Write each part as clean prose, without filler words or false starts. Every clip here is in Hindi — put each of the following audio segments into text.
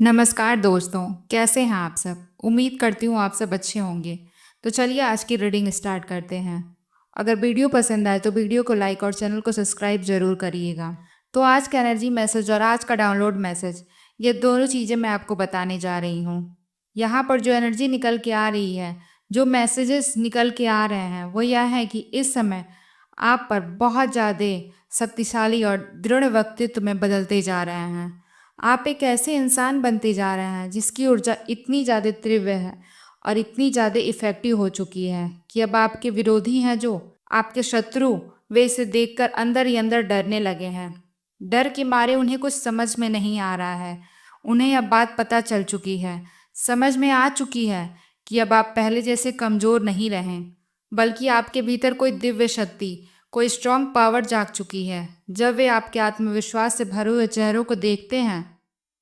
नमस्कार दोस्तों, कैसे हैं आप सब? उम्मीद करती हूँ आप सब अच्छे होंगे। तो चलिए आज की रीडिंग स्टार्ट करते हैं। अगर वीडियो पसंद आए तो वीडियो को लाइक और चैनल को सब्सक्राइब जरूर करिएगा। तो आज का एनर्जी मैसेज और आज का डाउनलोड मैसेज, ये दोनों चीज़ें मैं आपको बताने जा रही हूँ। यहाँ पर जो एनर्जी निकल के आ रही है, जो मैसेजेस निकल के आ रहे हैं, वो यह है कि इस समय आप पर बहुत ज़्यादा शक्तिशाली और दृढ़ व्यक्तित्व में बदलते जा रहे हैं। आप एक ऐसे इंसान बनते जा रहे हैं जिसकी ऊर्जा इतनी ज़्यादा तीव्र है और इतनी ज़्यादा इफ़ेक्टिव हो चुकी है कि अब आपके विरोधी हैं, जो आपके शत्रु, वे इसे देखकर अंदर ही अंदर डरने लगे हैं। डर के मारे उन्हें कुछ समझ में नहीं आ रहा है। उन्हें यह बात पता चल चुकी है, समझ में आ चुकी है कि अब आप पहले जैसे कमज़ोर नहीं रहें, बल्कि आपके भीतर कोई दिव्य शक्ति, कोई स्ट्रांग पावर जाग चुकी है। जब वे आपके आत्मविश्वास से भरे हुए चेहरों को देखते हैं,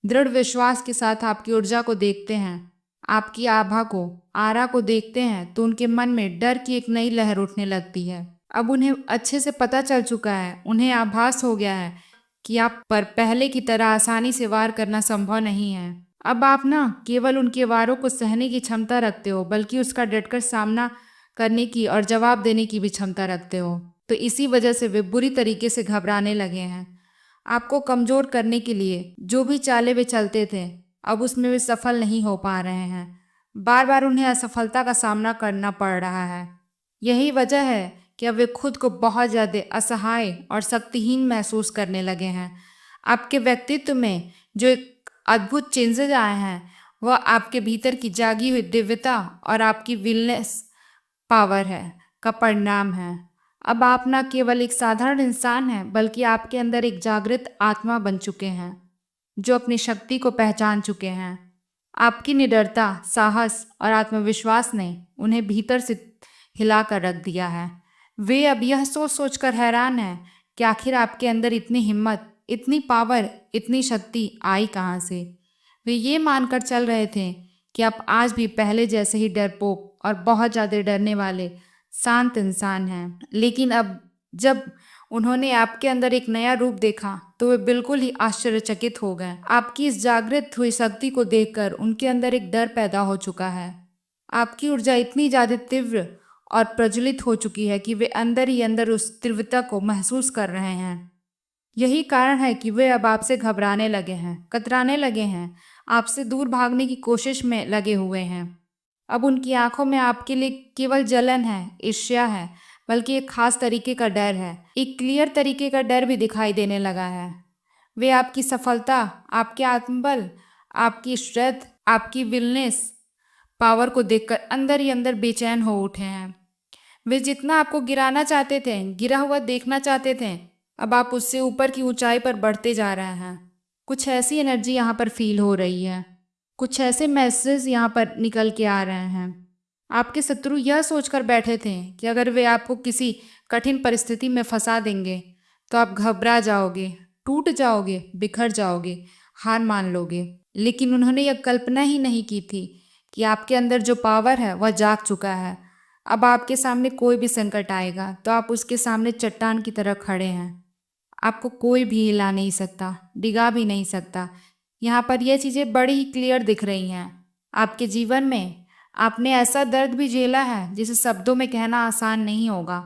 दृढ़ विश्वास के साथ आपकी ऊर्जा को देखते हैं, आपकी आभा को, आरा को देखते हैं, तो उनके मन में डर की एक नई लहर उठने लगती है। अब उन्हें अच्छे से पता चल चुका है, उन्हें आभास हो गया है कि आप पर पहले की तरह आसानी से वार करना संभव नहीं है। अब आप ना केवल उनके वारों को सहने की क्षमता रखते हो, बल्कि उसका डटकर सामना करने की और जवाब देने की भी क्षमता रखते हो। तो इसी वजह से वे बुरी तरीके से घबराने लगे हैं। आपको कमज़ोर करने के लिए जो भी चाले वे चलते थे, अब उसमें वे सफल नहीं हो पा रहे हैं। बार बार उन्हें असफलता का सामना करना पड़ रहा है। यही वजह है कि अब वे खुद को बहुत ज़्यादा असहाय और शक्तिहीन महसूस करने लगे हैं। आपके व्यक्तित्व में जो एक अद्भुत चेंजेज आए हैं, वह आपके भीतर की जागी हुई दिव्यता और आपकी विलनेस पावर है का परिणाम है। अब आप न केवल एक साधारण इंसान हैं, बल्कि आपके अंदर एक जागृत आत्मा बन चुके हैं, जो अपनी शक्ति को पहचान चुके हैं। आपकी निडरता, साहस और आत्मविश्वास ने उन्हें भीतर से हिला कर रख दिया है। वे अब यह सोच सोच कर हैरान हैं कि आखिर आपके अंदर इतनी हिम्मत, इतनी पावर, इतनी शक्ति आई कहाँ से। वे ये मानकर चल रहे थे कि आप आज भी पहले जैसे ही डरपोक और बहुत ज़्यादा डरने वाले शांत इंसान हैं। लेकिन अब जब उन्होंने आपके अंदर एक नया रूप देखा, तो वे बिल्कुल ही आश्चर्यचकित हो गए। आपकी इस जागृत हुई शक्ति को देखकर उनके अंदर एक डर पैदा हो चुका है। आपकी ऊर्जा इतनी ज़्यादा तीव्र और प्रज्वलित हो चुकी है कि वे अंदर ही अंदर उस तीव्रता को महसूस कर रहे हैं। यही कारण है कि वे अब आपसे घबराने लगे हैं, कतराने लगे हैं, आपसे दूर भागने की कोशिश में लगे हुए हैं। अब उनकी आंखों में आपके लिए केवल जलन है, ईर्ष्या है, बल्कि एक खास तरीके का डर है। एक क्लियर तरीके का डर भी दिखाई देने लगा है। वे आपकी सफलता, आपके आत्मबल, आपकी स्ट्रेंथ, आपकी विलनेस पावर को देखकर अंदर ही अंदर बेचैन हो उठे हैं। वे जितना आपको गिराना चाहते थे, गिरा हुआ देखना चाहते थे, अब आप उससे ऊपर की ऊंचाई पर बढ़ते जा रहे हैं। कुछ ऐसी एनर्जी यहाँ पर फील हो रही है, कुछ ऐसे मैसेज यहाँ पर निकल के आ रहे हैं। आपके शत्रु यह सोचकर बैठे थे कि अगर वे आपको किसी कठिन परिस्थिति में फंसा देंगे, तो आप घबरा जाओगे, टूट जाओगे, बिखर जाओगे, हार मान लोगे। लेकिन उन्होंने यह कल्पना ही नहीं की थी कि आपके अंदर जो पावर है वह जाग चुका है। अब आपके सामने कोई भी संकट आएगा तो आप उसके सामने चट्टान की तरह खड़े हैं। आपको कोई भी हिला नहीं सकता, डिगा भी नहीं सकता। यहाँ पर यह चीज़ें बड़ी ही क्लियर दिख रही हैं। आपके जीवन में आपने ऐसा दर्द भी झेला है जिसे शब्दों में कहना आसान नहीं होगा।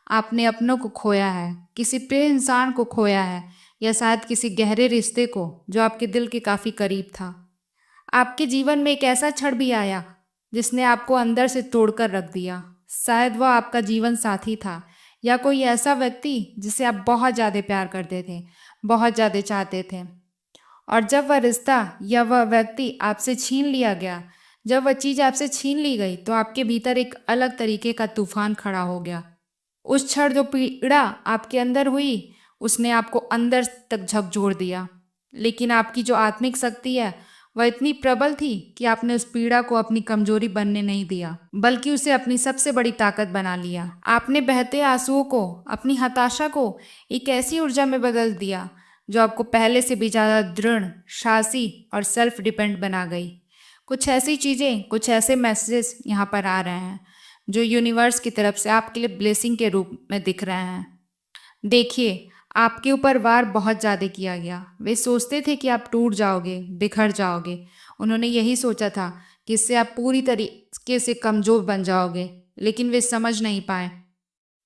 आपने अपनों को खोया है, किसी प्रिय इंसान को खोया है, या शायद किसी गहरे रिश्ते को जो आपके दिल के काफ़ी करीब था। आपके जीवन में एक ऐसा क्षण भी आया जिसने आपको अंदर से तोड़कर रख दिया। शायद वह आपका जीवन साथी था, या कोई ऐसा व्यक्ति जिसे आप बहुत ज़्यादा प्यार करते थे, बहुत ज़्यादा चाहते थे। और जब वह रिश्ता या वह व्यक्ति आपसे छीन लिया गया, जब वह चीज़ आपसे छीन ली गई, तो आपके भीतर एक अलग तरीके का तूफान खड़ा हो गया। उस क्षण जो पीड़ा आपके अंदर हुई, उसने आपको अंदर तक झकझोर दिया। लेकिन आपकी जो आत्मिक शक्ति है, वह इतनी प्रबल थी कि आपने उस पीड़ा को अपनी कमजोरी बनने नहीं दिया, बल्कि उसे अपनी सबसे बड़ी ताकत बना लिया। आपने बहते आंसुओं को, अपनी हताशा को एक ऐसी ऊर्जा में बदल दिया जो आपको पहले से भी ज़्यादा दृढ़, साहसी और सेल्फ डिपेंड बना गई। कुछ ऐसी चीज़ें, कुछ ऐसे मैसेजेस यहाँ पर आ रहे हैं जो यूनिवर्स की तरफ से आपके लिए ब्लेसिंग के रूप में दिख रहे हैं। देखिए, आपके ऊपर वार बहुत ज़्यादा किया गया। वे सोचते थे कि आप टूट जाओगे, बिखर जाओगे। उन्होंने यही सोचा था कि इससे आप पूरी तरीके से कमज़ोर बन जाओगे, लेकिन वे समझ नहीं पाए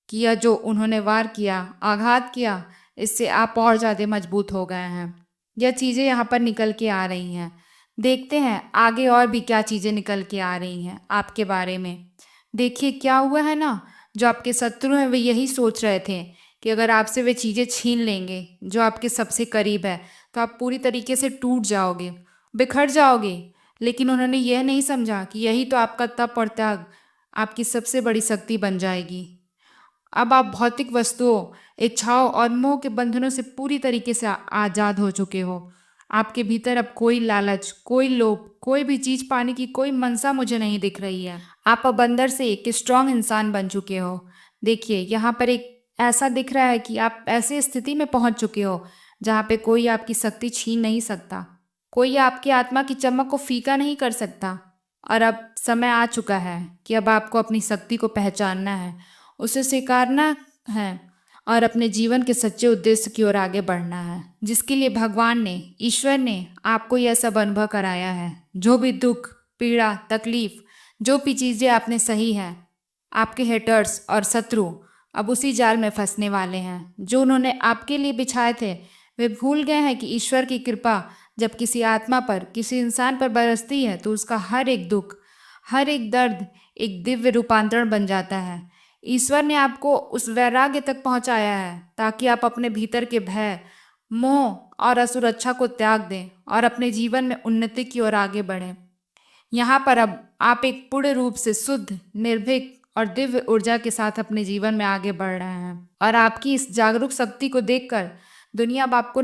कि यह जो उन्होंने वार किया, आघात किया, इससे आप और ज़्यादा मजबूत हो गए हैं। यह चीज़ें यहाँ पर निकल के आ रही हैं। देखते हैं आगे और भी क्या चीज़ें निकल के आ रही हैं आपके बारे में। देखिए क्या हुआ है ना, जो आपके शत्रु हैं वे यही सोच रहे थे कि अगर आपसे वे चीज़ें छीन लेंगे जो आपके सबसे करीब है, तो आप पूरी तरीके से टूट जाओगे, बिखर जाओगे। लेकिन उन्होंने यह नहीं समझा कि यही तो आपका तप और त्याग आपकी सबसे बड़ी शक्ति बन जाएगी। अब आप भौतिक वस्तुओं, इच्छाओं और मोह के बंधनों से पूरी तरीके से आज़ाद हो चुके हो। आपके भीतर अब कोई लालच, कोई लोभ, कोई भी चीज़ पाने की कोई मनसा मुझे नहीं दिख रही है। आप अब अंदर से एक स्ट्रांग इंसान बन चुके हो। देखिए यहाँ पर एक ऐसा दिख रहा है कि आप ऐसी स्थिति में पहुंच चुके हो जहाँ पे कोई आपकी शक्ति छीन नहीं सकता, कोई आपकी आत्मा की चमक को फीका नहीं कर सकता। और अब समय आ चुका है कि अब आपको अपनी शक्ति को पहचानना है, उसे स्वीकारना है और अपने जीवन के सच्चे उद्देश्य की ओर आगे बढ़ना है, जिसके लिए भगवान ने, ईश्वर ने आपको यह सब अनुभव कराया है। जो भी दुख, पीड़ा, तकलीफ, जो भी चीज़ें आपने सही है, आपके हेटर्स और शत्रु अब उसी जाल में फंसने वाले हैं जो उन्होंने आपके लिए बिछाए थे। वे भूल गए हैं कि ईश्वर की कृपा जब किसी आत्मा पर, किसी इंसान पर बरसती है तो उसका हर एक दुख, हर एक दर्द एक दिव्य रूपांतरण बन जाता है। ईश्वर ने आपको उस वैराग्य तक पहुंचाया है ताकि आप अपने भीतर के भय, मोह और असुरक्षा को त्याग दें और अपने जीवन में उन्नति की ओर आगे बढ़ें। यहाँ पर अब आप एक पूर्ण रूप से शुद्ध, निर्भीक और दिव्य ऊर्जा के साथ अपने जीवन में आगे बढ़ रहे हैं। और आपकी इस जागरूक शक्ति को देखकर दुनिया अब आपको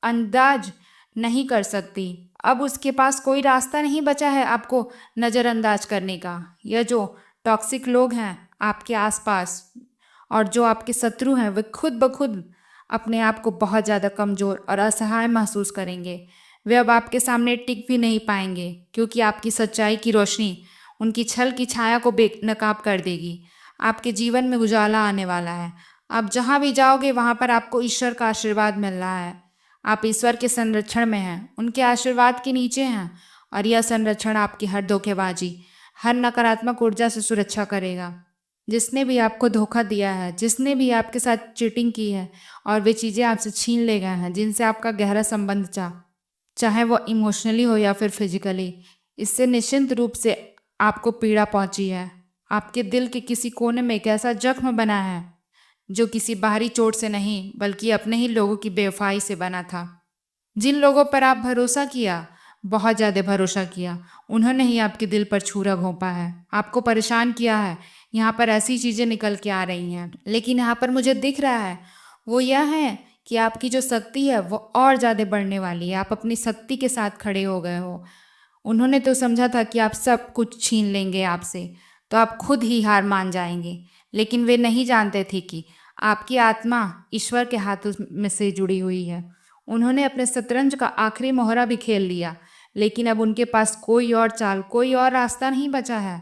अंदाज नहीं कर सकती। अब उसके पास कोई रास्ता नहीं बचा है आपको नज़रअंदाज करने का। यह जो टॉक्सिक लोग हैं आपके आसपास और जो आपके शत्रु हैं, वे खुद ब खुद अपने आप को बहुत ज़्यादा कमज़ोर और असहाय महसूस करेंगे। वे अब आपके सामने टिक भी नहीं पाएंगे क्योंकि आपकी सच्चाई की रोशनी उनकी छल की छाया को बेनकाब कर देगी। आपके जीवन में उजाला आने वाला है। आप जहाँ भी जाओगे वहाँ पर आपको ईश्वर का आशीर्वाद मिल रहा है। आप ईश्वर के संरक्षण में हैं, उनके आशीर्वाद के नीचे हैं और यह संरक्षण आपकी हर धोखेबाजी, हर नकारात्मक ऊर्जा से सुरक्षा करेगा। जिसने भी आपको धोखा दिया है, जिसने भी आपके साथ चीटिंग की है और वे चीज़ें आपसे छीन ले गए हैं जिनसे आपका गहरा संबंध चाहे वो इमोशनली हो या फिर फिजिकली, इससे निश्चिंत रूप से आपको पीड़ा पहुंची है। आपके दिल के किसी कोने में एक ऐसा जख्म बना है जो किसी बाहरी चोट से नहीं बल्कि अपने ही लोगों की बेवफाई से बना था। जिन लोगों पर आप भरोसा किया, बहुत ज़्यादा भरोसा किया, उन्होंने ही आपके दिल पर छुरा घोंपा है, आपको परेशान किया है। यहाँ पर ऐसी चीज़ें निकल के आ रही हैं, लेकिन यहाँ पर मुझे दिख रहा है वो यह है कि आपकी जो शक्ति है वो और ज़्यादा बढ़ने वाली है। आप अपनी शक्ति के साथ खड़े हो गए हो। उन्होंने तो समझा था कि आप सब कुछ छीन लेंगे आपसे, तो आप खुद ही हार मान जाएंगे, लेकिन वे नहीं जानते थे कि आपकी आत्मा ईश्वर के हाथों में से जुड़ी हुई है। उन्होंने अपने शतरंज का आखिरी मोहरा भी खेल लिया, लेकिन अब उनके पास कोई और चाल, कोई और रास्ता नहीं बचा है।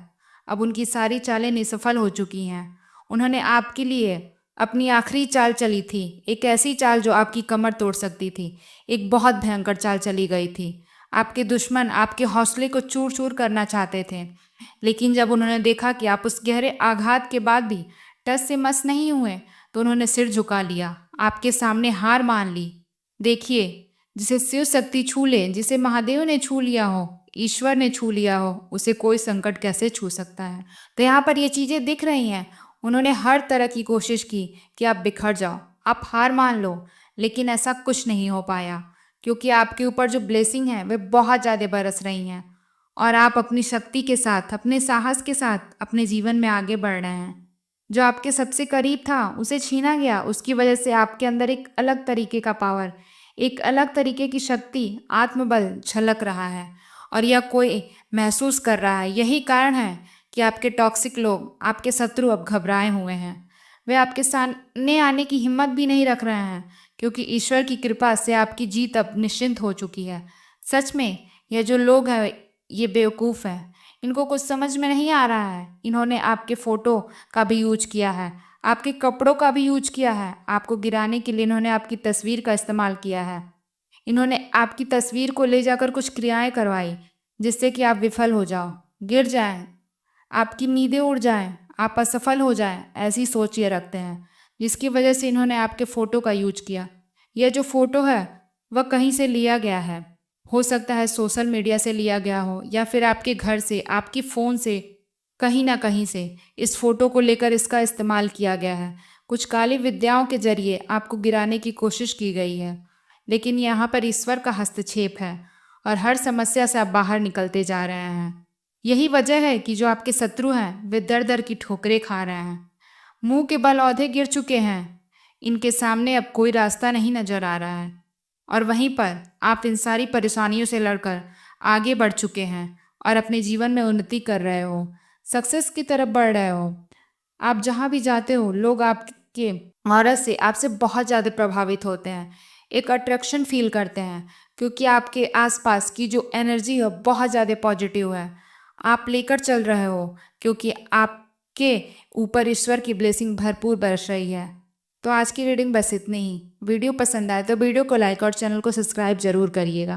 अब उनकी सारी चालें निसफल हो चुकी हैं। उन्होंने आपके लिए अपनी आखिरी चाल चली थी, एक ऐसी चाल जो आपकी कमर तोड़ सकती थी। एक बहुत भयंकर चाल चली गई थी। आपके दुश्मन आपके हौसले को चूर चूर करना चाहते थे, लेकिन जब उन्होंने देखा कि आप उस गहरे आघात के बाद भी टस से मस नहीं हुए, तो उन्होंने सिर झुका लिया, आपके सामने हार मान ली। देखिए, जिसे शिव शक्ति छू ले, जिसे महादेव ने छू लिया हो, ईश्वर ने छू लिया हो, उसे कोई संकट कैसे छू सकता है। तो यहाँ पर ये चीज़ें दिख रही हैं। उन्होंने हर तरह की कोशिश की कि आप बिखर जाओ, आप हार मान लो, लेकिन ऐसा कुछ नहीं हो पाया क्योंकि आपके ऊपर जो ब्लेसिंग है वे बहुत ज़्यादा बरस रही हैं और आप अपनी शक्ति के साथ, अपने साहस के साथ अपने जीवन में आगे बढ़ रहे हैं। जो आपके सबसे करीब था उसे छीना गया, उसकी वजह से आपके अंदर एक अलग तरीके का पावर, एक अलग तरीके की शक्ति, आत्मबल झलक रहा है और यह कोई महसूस कर रहा है। यही कारण है कि आपके टॉक्सिक लोग, आपके शत्रु अब घबराए हुए हैं। वे आपके सामने आने की हिम्मत भी नहीं रख रहे हैं क्योंकि ईश्वर की कृपा से आपकी जीत अब निश्चिंत हो चुकी है। सच में ये जो लोग हैं ये बेवकूफ़ हैं, इनको कुछ समझ में नहीं आ रहा है। इन्होंने आपके फ़ोटो का भी यूज किया है, आपके कपड़ों का भी यूज किया है। आपको गिराने के लिए इन्होंने आपकी तस्वीर का इस्तेमाल किया है। इन्होंने आपकी तस्वीर को ले जाकर कुछ क्रियाएं करवाई जिससे कि आप विफल हो जाओ, गिर जाएं, आपकी नींदें उड़ जाएं, आप असफल हो जाएं, ऐसी सोच ये रखते हैं, जिसकी वजह से इन्होंने आपके फ़ोटो का यूज किया। यह जो फ़ोटो है वह कहीं से लिया गया है। हो सकता है सोशल मीडिया से लिया गया हो या फिर आपके घर से, आपकी फ़ोन से, कहीं ना कहीं से इस फ़ोटो को लेकर इसका इस्तेमाल किया गया है। कुछ काली विद्याओं के जरिए आपको गिराने की कोशिश की गई है, लेकिन यहाँ पर ईश्वर का हस्तक्षेप है और हर समस्या से आप बाहर निकलते जा रहे हैं। यही वजह है कि जो आपके शत्रु हैं वे दर दर की ठोकरें खा रहे हैं, मुंह के बल औंधे गिर चुके हैं, इनके सामने अब कोई रास्ता नहीं नजर आ रहा है। और वहीं पर आप इन सारी परेशानियों से लड़कर आगे बढ़ चुके हैं और अपने जीवन में उन्नति कर रहे हो, सक्सेस की तरफ बढ़ रहे हो। आप जहाँ भी जाते हो लोग आपके औरत से, आपसे बहुत ज़्यादा प्रभावित होते हैं, एक अट्रैक्शन फील करते हैं, क्योंकि आपके आसपास की जो एनर्जी है बहुत ज़्यादा पॉजिटिव है। आप लेकर चल रहे हो क्योंकि आपके ऊपर ईश्वर की ब्लेसिंग भरपूर बरस रही है। तो आज की रीडिंग बस इतनी ही। वीडियो पसंद आए तो वीडियो को लाइक और चैनल को सब्सक्राइब जरूर करिएगा।